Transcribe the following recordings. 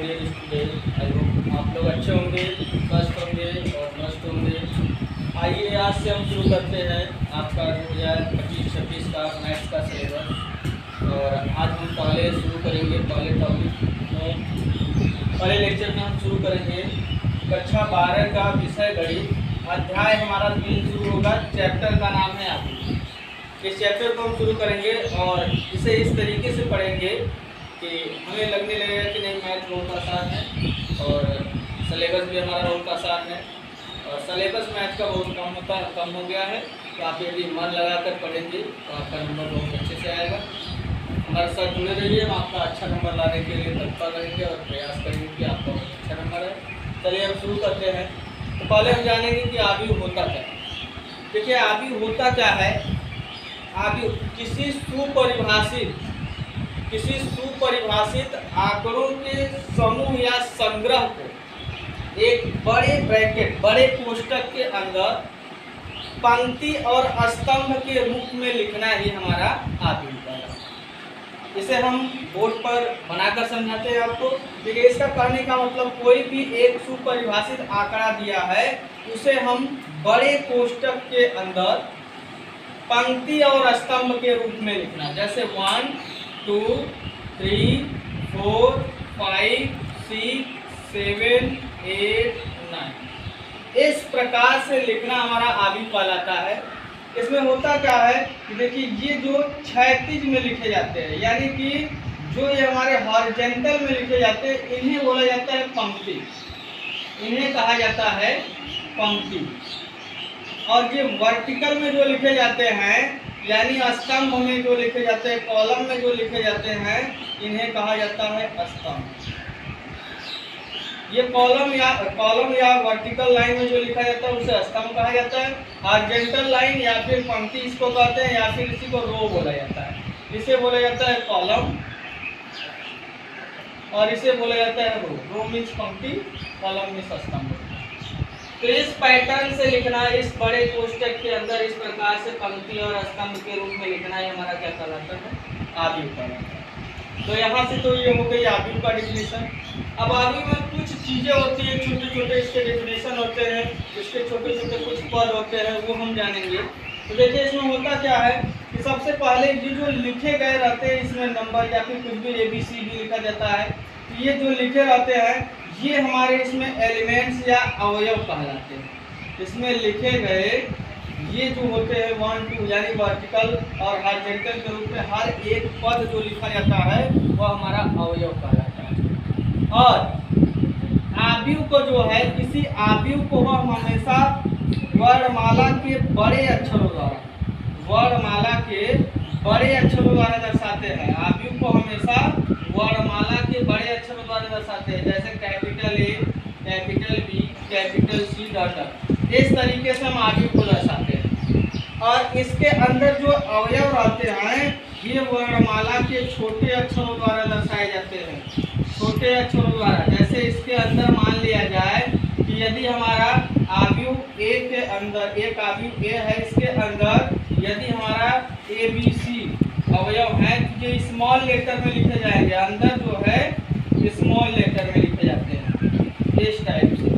Dear student, I hope आप लोग अच्छे होंगे, स्वस्थ होंगे और मस्त होंगे। आइए आज से हम शुरू करते हैं आपका 2025-26 का मैथ्स का सिलेबस। और आज हम पहले शुरू करेंगे पहले टॉपिक में, पहले लेक्चर में हम शुरू करेंगे कक्षा 12 का विषय गणित। अध्याय हमारा 3 शुरू होगा। चैप्टर का नाम है आबी। इस चैप्टर को हम शुरू करेंगे और इसे इस तरीके से पढ़ेंगे कि हमें लगने लगेगा कि नहीं मैथ बहुत आसान है और सिलेबस भी हमारा बहुत आसान है और सिलेबस मैथ का बहुत कम हो गया है। तो आप यदि मन लगाकर पढ़ेंगे तो आपका नंबर बहुत अच्छे से आएगा। हमारे साथ जुड़े रहिए, हम आपका अच्छा नंबर लाने के लिए तत्पर रहेंगे और प्रयास करेंगे कि आपका बहुत अच्छा नंबर है। चलिए हम शुरू करते हैं। तो पहले हम जानेंगे कि आबी होता क्या है। देखिए आबी होता क्या है। आबी किसी सुपरिभाषित आंकड़ों के समूह या संग्रह को एक बड़े कोष्ठक के अंदर पंक्ति और स्तंभ के रूप में लिखना ही हमारा आबी होता है। इसे हम बोर्ड पर बनाकर समझाते हैं आपको। देखिए इसका कहने का मतलब कोई भी एक सुपरिभाषित आंकड़ा दिया है उसे हम बड़े कोष्ठक के अंदर पंक्ति और स्तंभ के रूप में लिखना। जैसे 1 2 3 4 5 6 7 8 9 इस प्रकार से लिखना हमारा आबी कहलाता है। इसमें होता क्या है कि देखिए ये जो क्षैतिज में लिखे जाते हैं, यानी कि जो ये हमारे हॉरिजॉन्टल में लिखे जाते हैं, इन्हें बोला जाता है पंक्ति। इन्हें कहा जाता है पंक्ति। और ये वर्टिकल में जो लिखे जाते हैं, यानी स्तंभ में जो लिखे जाते हैं, कॉलम में जो लिखे जाते हैं, इन्हें कहा जाता है स्तंभ। ये कॉलम या वर्टिकल लाइन में जो लिखा जाता है उसे स्तंभ कहा जाता है। हॉरिजॉन्टल लाइन या फिर पंक्ति इसको कहते हैं, या फिर इसी को रो बोला जाता है। इसे बोला जाता है कॉलम और इसे बोला जाता है रो। रो मीन्स पंक्ति, कॉलम मीन्स स्तंभ। तो इस पैटर्न से लिखना, इस बड़े कोष्ठक के अंदर इस प्रकार से पंक्ति और स्तंभ के रूप में लिखना है हमारा क्या कहलाता है, आबी कहलाता है। तो यहाँ से तो ये हो गई आबी का डिफिनेशन। अब आबी में कुछ चीज़ें होती हैं, छोटे छोटे इसके डिफिनेशन होते हैं, इसके छोटे छोटे कुछ पद होते हैं, वो हम जानेंगे। तो देखिए इसमें होता क्या है कि सबसे पहले ये जो लिखे गए रहते हैं, इसमें नंबर या फिर कुछ भी ABC भी लिखा जाता है, तो ये जो लिखे रहते हैं ये हमारे इसमें एलिमेंट्स या अवयव कहलाते हैं। इसमें लिखे गए ये जो होते हैं 1 2 यानी वर्टिकल और हॉरिजॉन्टल के रूप में हर एक पद जो लिखा जाता है वह हमारा अवयव कहलाता है। और आव्यूह को जो है, किसी आव्यूह को हम हमेशा वर्णमाला के बड़े अक्षरों द्वारा दर्शाते हैं। आव्यूह को हमेशा वर्णमाला के बड़े अक्षरों द्वारा दर्शाते हैं, जैसे capital A, capital B, capital C dot. इस तरीके से हम आव्यूह को दर्शाते हैं। और इसके अंदर जो अवयव रहते हैं ये वर्णमाला के छोटे अक्षरों द्वारा दर्शाए जाते हैं। छोटे अक्षरों द्वारा, जैसे इसके अंदर मान लिया जाए कि यदि हमारा आव्यूह A के अंदर, एक आव्यूह A है, इसके अंदर यदि हमारा ABC अवयव है तो ये स्मॉल लेटर में लिखे जाएंगे। अंदर जो है स्मॉल लेटर में लिखे जाते हैं इस टाइप से।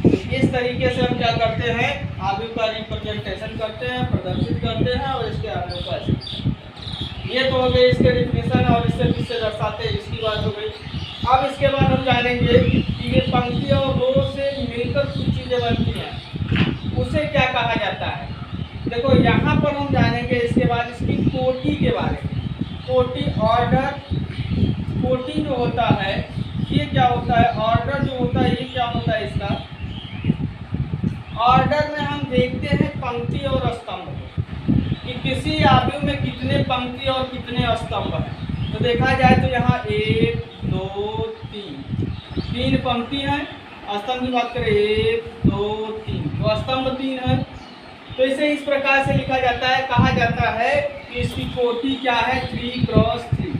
तो इस तरीके से हम क्या करते हैं, आव्यूह का रिप्रेजेंटेशन करते हैं, प्रदर्शित करते हैं और इसके अवयव को ऐसे। ये तो हो गए इसके डिफिनेशन और इससे किससे दर्शाते हैं इसकी बात हो गई। अब इसके बाद हम जानेंगे कि ये पंक्ति और रो से मिलकर कुछ चीज़ें बनती हैं, उसे क्या कहा जाता है। देखो यहाँ पर हम जानेंगे इसके बाद इसकी कोटि के बारे में। कोटि, ऑर्डर। कोटि जो होता है ये क्या होता है, ऑर्डर जो होता है ये क्या होता है इसका। ऑर्डर में हम देखते हैं पंक्ति और स्तंभ कि किसी आव्यूह में कितने पंक्ति और कितने स्तंभ हैं। तो देखा जाए तो यहाँ 1 2 3 पंक्ति हैं। स्तंभ की बात करें 1 2 3, तो स्तंभ 3 है। तो इसे इस प्रकार से लिखा जाता है, कहा जाता है कि इसकी कोटि क्या है, 3 क्रॉस 3।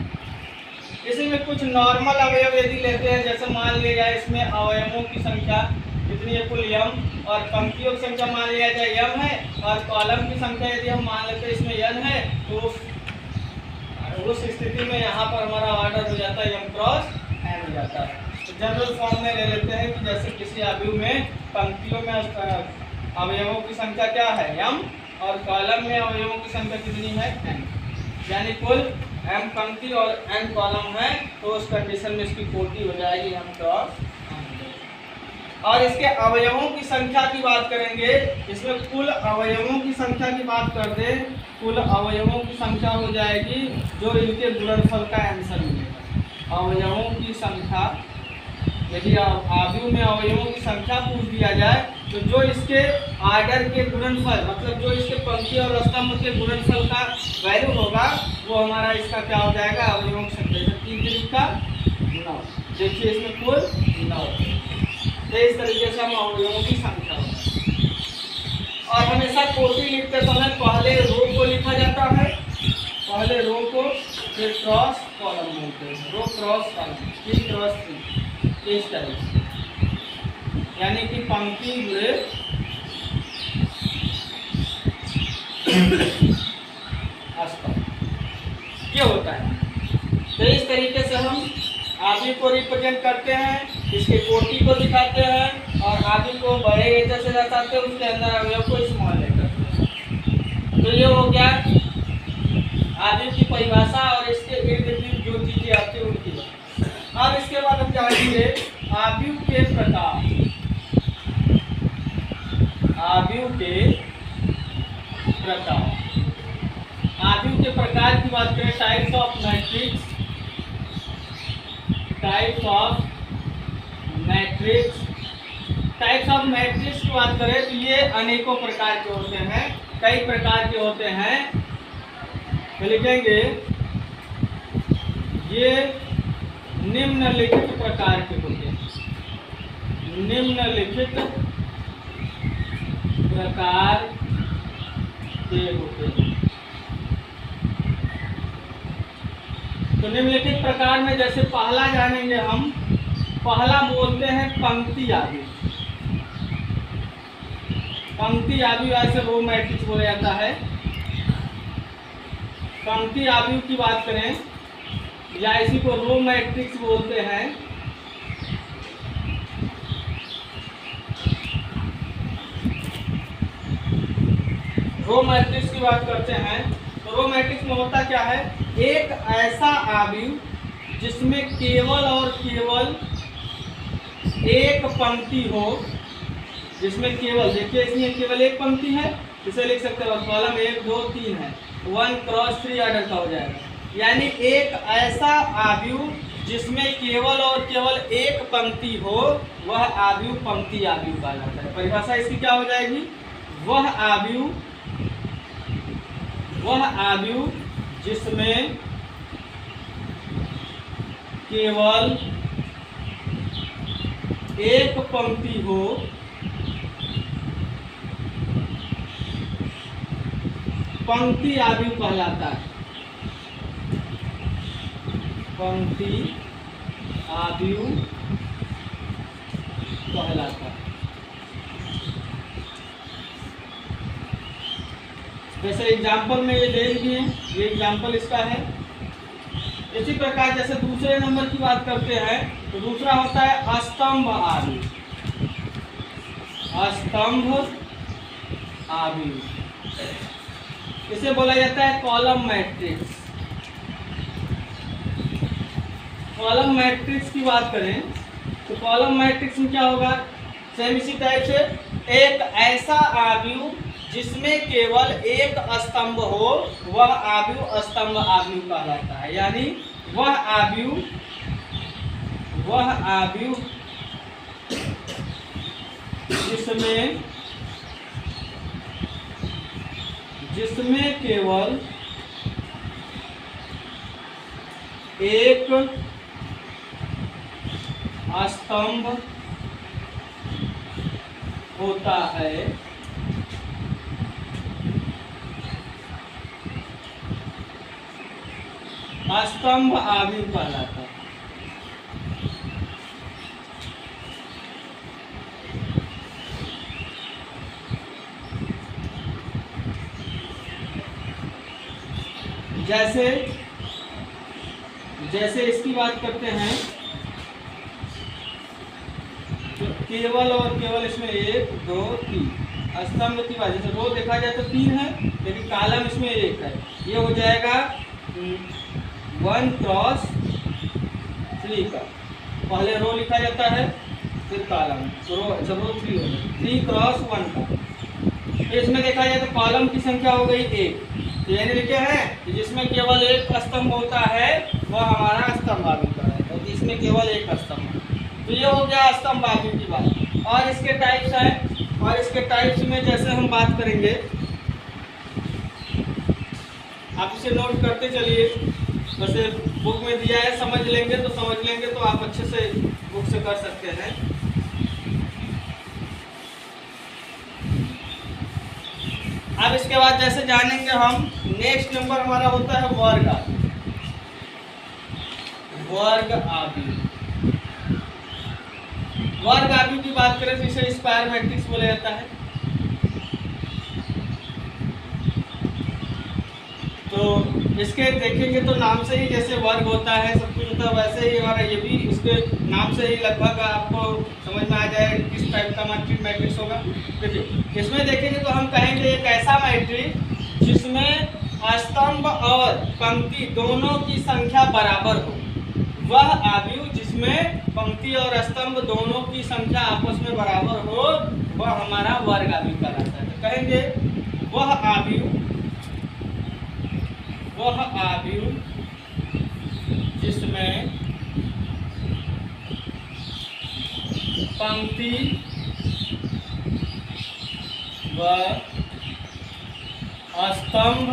इसमें कुछ नॉर्मल अवयव यदि लेते हैं, जैसे मान लिया जाए इसमें अवयवों की संख्या कितनी है, कुल m, और पंक्तियों की संख्या मान लिया जाए m है, और कॉलम की संख्या यदि हम मान लेते हैं इसमें n है, तो उस स्थिति में यहाँ पर हमारा ऑर्डर हो जाता है m क्रॉस n हो जाता है। तो जनरल फॉर्म में ले लेते हैं कि जैसे किसी अवयव में पंक्तियों में अवयवों की संख्या क्या है m और कॉलम में अवयवों की संख्या कितनी है n, यानी कुल m पंक्ति और n कॉलम है, तो उस कंडीशन में इसकी कोटि हो जाएगी m क्रॉस n। और इसके अवयवों की संख्या की बात करेंगे, इसमें कुल अवयवों की संख्या की बात कर दें, कुल अवयवों की संख्या हो जाएगी जो इनके गुणनफल का आंसर मिलेगा। अवयवों की संख्या, यदि अवयव में अवयवों की संख्या पूछ दिया जाए तो जो इसके आर्डर के गुणनफल, मतलब जो इसके पंक्ति और स्तंभ के गुणनफल का वैल्यू होगा वो हमारा इसका क्या हो जाएगा, अवयवों की संख्या। 3 3 का 9, देखिए इसमें कुल 9। तो इस तरीके से हम अवयवों की संख्या होगा। और हमेशा कोटि लिखते समय पहले रो को लिखा जाता है, पहले रो को, फिर क्रॉस कॉलम बोलते हैं, रो क्रॉस कॉलम, 3 क्रॉस 3, इस तरह से, यानी कि पंक्ति जुड़े स्तंभ, ये होता है। तो इस तरीके से हम आदि को रिप्रेजेंट करते हैं, इसके कोटि को दिखाते हैं, और आदि को बड़े लेटर से दर्शाते हैं, उसके अंदर अवयव को स्मॉल लेटर। तो ये हो गया आदि की परिभाषा और इसके इर्द गिर्द जो चीजें आती है उनकी बात। अब इसके बाद हम जानेंगे आव्यूह के प्रकार। आव्यूह के प्रकार, आव्यूह के प्रकार की बात करें, types of matrix, types of matrix, types of matrix की बात करें तो ये अनेकों प्रकार के होते हैं, कई प्रकार के होते हैं। तो लिखेंगे ये निम्नलिखित प्रकार के होते हैं, निम्नलिखित प्रकार के होते हैं। तो निम्नलिखित प्रकार में जैसे पहला जानेंगे हम, पहला बोलते हैं पंक्ति आव्यूह। पंक्ति आव्यूह ऐसे रो मैट्रिक्स बोला जाता है। पंक्ति आव्यूह की बात करें या इसी को रो मैट्रिक्स बोलते हैं। रो मैट्रिक्स की बात करते हैं तो रो मैट्रिक्स में होता क्या है, एक ऐसा आव्यूह जिसमें केवल और केवल एक पंक्ति हो, जिसमें केवल, देखिए इसमें केवल एक पंक्ति है, इसे लिख सकते हैं कॉलम 1 2 3 है, 1 क्रॉस 3 ऑर्डर का हो जाएगा। यानी एक ऐसा आव्यूह जिसमें केवल और केवल एक पंक्ति हो, वह आव्यूह पंक्ति आव्यूह कहलाता है। परिभाषा इसकी क्या हो जाएगी, वह आव्यूह जिसमें केवल एक पंक्ति हो, पंक्ति आव्यूह कहलाता है। पंक्ति आव्यूह कहलाता है। जैसे एग्जाम्पल में ये दे दिए, ये एग्जाम्पल इसका है। इसी प्रकार जैसे दूसरे नंबर की बात करते हैं तो दूसरा होता है स्तंभ आव्यूह। स्तंभ आव्यूह इसे बोला जाता है कॉलम मैट्रिक्स। कॉलम मैट्रिक्स की बात करें तो कॉलम मैट्रिक्स में क्या होगा, सेम इसी टाइप से, एक ऐसा आव्यूह जिसमें केवल एक स्तंभ हो, वह आव्यूह स्तंभ आव्यूह कहलाता है। यानी वह आव्यूह जिसमें केवल एक स्तंभ होता है, स्तंभ आव्यूह कहलाता है। जैसे जैसे इसकी बात करते हैं तो केवल और केवल इसमें 1 2 3 स्तंभ की बात, जैसे रो देखा जाए तो 3 है लेकिन कॉलम इसमें 1 है, ये हो जाएगा 1 क्रॉस 3 का, पहले रो लिखा जाता है फिर कॉलम, तो रो 3 हो गया 3 क्रॉस 1 का। फिर इसमें देखा जाए तो कॉलम की संख्या हो गई 1, तो यानी लिखे हैं कि जिसमें केवल एक स्तंभ होता है वह हमारा स्तंभावी का है, और जिसमें केवल एक स्तंभ है। तो ये हो गया स्तंभावी की बात। और इसके टाइप्स हैं, और इसके टाइप्स में जैसे हम बात करेंगे, आप इसे नोट करते चलिए, वैसे बुक में दिया है, समझ लेंगे तो समझ लेंगे तो आप अच्छे से बुक से कर सकते हैं। अब इसके बाद जैसे जानेंगे हम, नेक्स्ट नंबर हमारा होता है वर्ग आव्यूह। वर्ग आव्यूह, वर्ग आव्यूह की बात करें तो इसे स्क्वायर मैट्रिक्स बोला जाता है। तो इसके देखेंगे तो नाम से ही जैसे वर्ग होता है सब कुछ होता है, वैसे ही हमारा ये भी इसके नाम से ही लगभग आपको समझ में आ जाए किस टाइप का मैट्रिक्स होगा। देखिए इसमें देखेंगे तो हम कहेंगे एक ऐसा मैट्रिक्स जिसमें स्तंभ और पंक्ति दोनों की संख्या बराबर हो, वह आव्यूह जिसमें पंक्ति और स्तंभ दोनों की संख्या आपस में बराबर हो, वह हमारा वर्ग आव्यूह कहलाता है। तो कहेंगे वह आव्यूह जिसमें पंक्ति व स्तंभ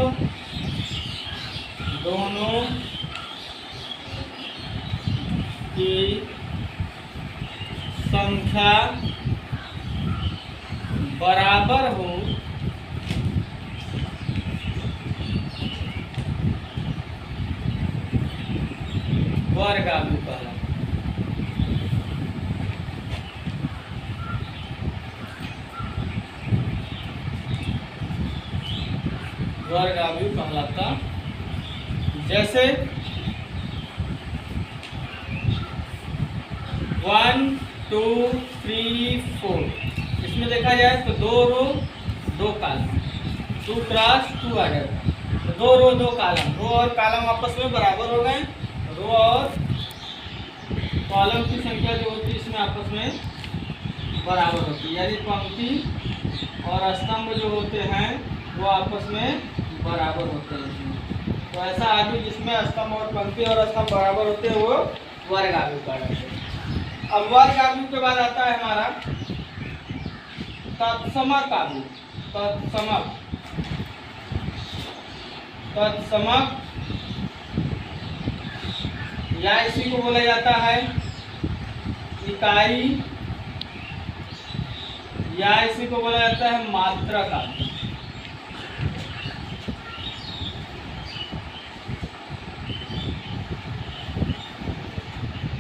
दोनों की संख्या बराबर हो, वर्ग आव्यूह कहलाता है। वर्ग आव्यूह कहलाता, जैसे 1 2 3 4, इसमें देखा जाए तो 2 रो 2 कॉलम, 2 क्रॉस 2 आ जाएगा, तो 2 रो 2 कॉलम, रो और कॉलम आपस में बराबर हो गए, रो और कॉलम की संख्या जो होती है इसमें आपस में बराबर होती है, यानी पंक्ति और स्तंभ जो होते हैं वो आपस में बराबर होते हैं। तो ऐसा आव्यूह जिसमें स्तंभ और पंक्ति और स्तंभ बराबर होते हैं वो वर्ग आव्यूह कहलाते हैं। अब वर्ग आव्यूह के बाद आता है हमारा तत्समक आव्यूह। तत्समक या इसी को बोला जाता है इकाई, या इसी को बोला जाता है मात्रक आव्यूह।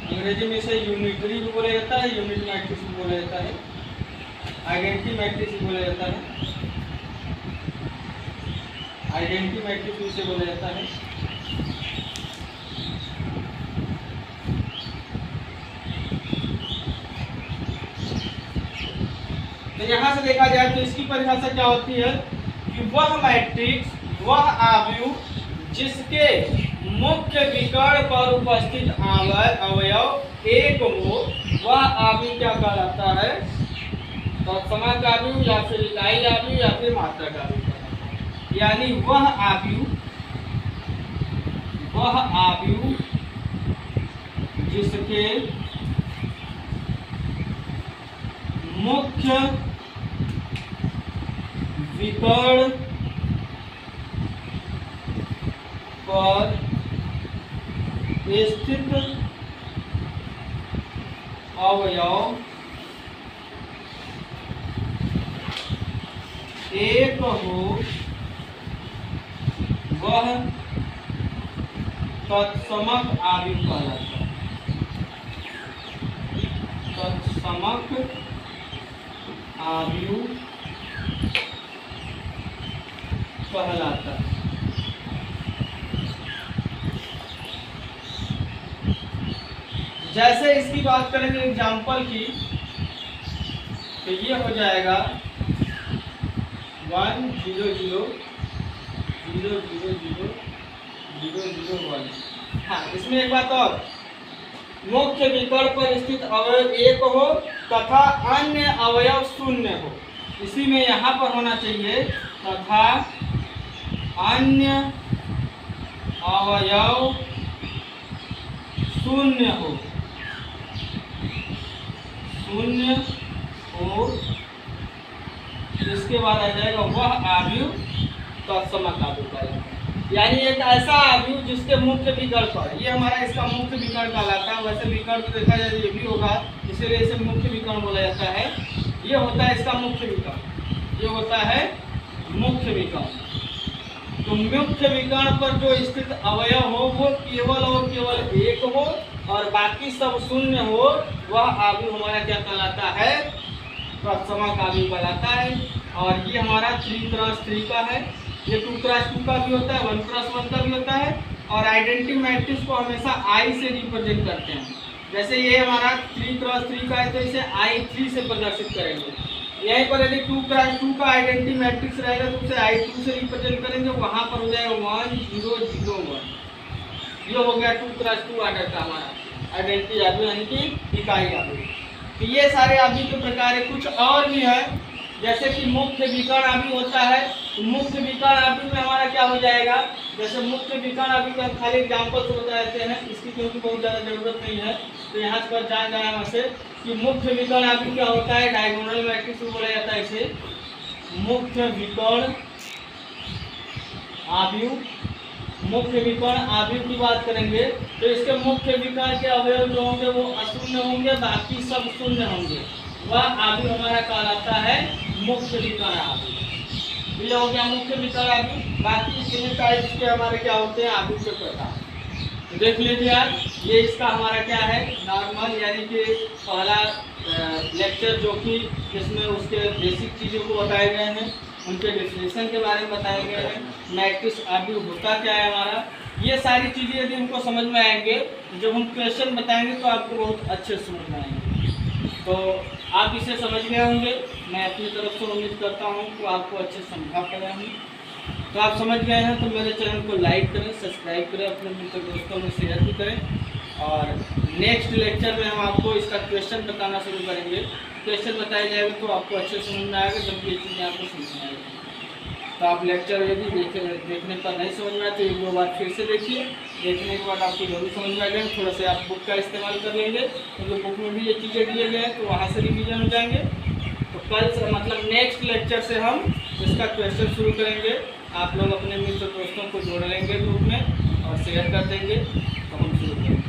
अंग्रेजी में इसे यूनिटरी भी बोला जाता है, यूनिट मैट्रिक्स भी बोला जाता है, आइडेंटिटी मैट्रिक्स भी बोला जाता है, आइडेंटिटी मैट्रिक्स भी इसे बोला जाता है। तो यहाँ से देखा जाए तो इसकी परिभाषा क्या होती है कि वह मैट्रिक्स, वह आव्यूह जिसके मुख्य विकर्ण पर उपस्थित अवयव एक हो, वह आव्यूह क्या कहलाता है? तत्समक आव्यूह या फिर इकाई आव्यूह या फिर मात्रक आव्यूह कहलाता है। यानी वह आव्यूह जिसके मुख्य विकर्ण पर स्थित अवयव एक हो, वह तत्समक आव्यूह कहलाता है। तत्समक आव्यूह कहलाता है। जैसे इसकी बात करेंगे एग्जाम्पल की, तो ये हो जाएगा 1 0 0 0 0 0 0 0 1। हाँ, इसमें एक बात और, मुख्य विकर्ण पर स्थित अवयव एक हो तथा अन्य अवयव शून्य हो। इसी में यहाँ पर होना चाहिए तथा अन्य अवयव शून्य हो, शून्य हो। इसके बाद आ जाएगा वह आव्यूह तत्समक आव्यूह का, यानी एक ऐसा आव्यूह जिसके मुख्य विकर्ण पर, ये हमारा इसका मुख्य विकर्ण कहलाता है। वैसे विकर्ण तो देखा जाए ये भी होगा, इसीलिए इसे मुख्य विकर्ण बोला जाता है। ये होता है इसका मुख्य विकर्ण, ये होता है मुख्य विकर्ण। तो मुख्य विकर्ण पर जो स्थित अवयव हो वो केवल और केवल एक हो और बाकी सब शून्य हो, वह आव्यूह हमारा क्या कहलाता है, तत्समक आव्यूह कहलाता है। और ये हमारा 3x3 का है, ये 2x2 का भी होता है, 1x1 का भी होता है। और आइडेंटिटी मैट्रिक्स को हमेशा I से रिप्रेजेंट करते हैं। जैसे ये हमारा 3x3 का है तो इसे I3 से प्रदर्शित करेंगे। यहीं पर यदि 2x2 का आइडेंटिटी मैट्रिक्स रहेगा तो उसे I2 से रिप्रेजेंट करेंगे, वहाँ पर हो जाएगा 1 0 0 1। ये हो गया 2x2 आर्डर का हमारा आइडेंटिटी आव्यूह, यानी कि इकाई आव्यूह। तो ये सारे आव्यूह के प्रकार है। कुछ और भी है, जैसे कि मुख्य विकर्ण आव्यूह होता है। तो मुख्य विकर्ण आव्यूह में हमारा क्या हो जाएगा, जैसे मुख्य विकर्ण आव्यूह का खाली एग्जाम्पल से बता देते हैं, इसकी क्योंकि बहुत ज़्यादा जरूरत नहीं है, तो यहाँ पर जान जाए हमसे कि मुख्य विकर्ण आव्यूह क्या होता है। डायगोनल मैट्रिक्स बोला जाता है इसे, मुख्य विकर्ण आव्यूह। मुख्य विकर्ण आव्यूह की बात करेंगे तो इसके मुख्य विकर्ण के अवयव जो होंगे वो अशून्य होंगे, बाकी सब शून्य होंगे। वह आव्यूह हमारा कहलाता है मुख्य विकर्ण आव्यूह। ये हो गया मुख्य विकर्ण आव्यूह। बाकी तीन टाइप्स के हमारे क्या होते हैं आव्यूह के प्रकार, तो देख लीजिए यार। ये इसका हमारा क्या है, नॉर्मल, यानी कि पहला लेक्चर जो कि जिसमें उसके बेसिक चीज़ों को बताए गए हैं, उनके डिफिनेशन के बारे में बताए गए हैं, मैट्रिक्स आव्यूह होता क्या है हमारा। ये सारी चीज़ें यदि हमको समझ में आएंगे, जब हम क्वेश्चन बताएंगे तो आपको बहुत अच्छे समझ में आएंगे। तो आप इसे समझ गए होंगे, मैं अपनी तरफ से उम्मीद करता हूँ कि आपको अच्छे समझा पा रहे हैं। तो आप समझ गए हैं तो मेरे चैनल को लाइक करें, सब्सक्राइब करें, अपने मित्र दोस्तों में शेयर भी करें। और नेक्स्ट लेक्चर में हम आपको इसका क्वेश्चन बताना शुरू करेंगे। क्वेश्चन बताया जाएगा तो आपको अच्छे समझ में आएगा, जब ये चीज़ें आपको समझ में आएगी। तो आप लेक्चर यदि देखने पर नहीं समझ में आए तो एक दो बार फिर से देखिए, देखने के बाद आपको जरूर समझ में आ जाएगा। थोड़ा सा आप बुक का इस्तेमाल कर लेंगे, क्योंकि बुक में भी ये चीज़ें दिए गए हैं, तो वहाँ से रिवीजन हो जाएंगे। तो कल से मतलब नेक्स्ट लेक्चर से हम इसका क्वेश्चन शुरू करेंगे। आप लोग अपने मित्र दोस्तों को जोड़ लेंगे ग्रुप में और शेयर कर देंगे, तो हम शुरू करेंगे।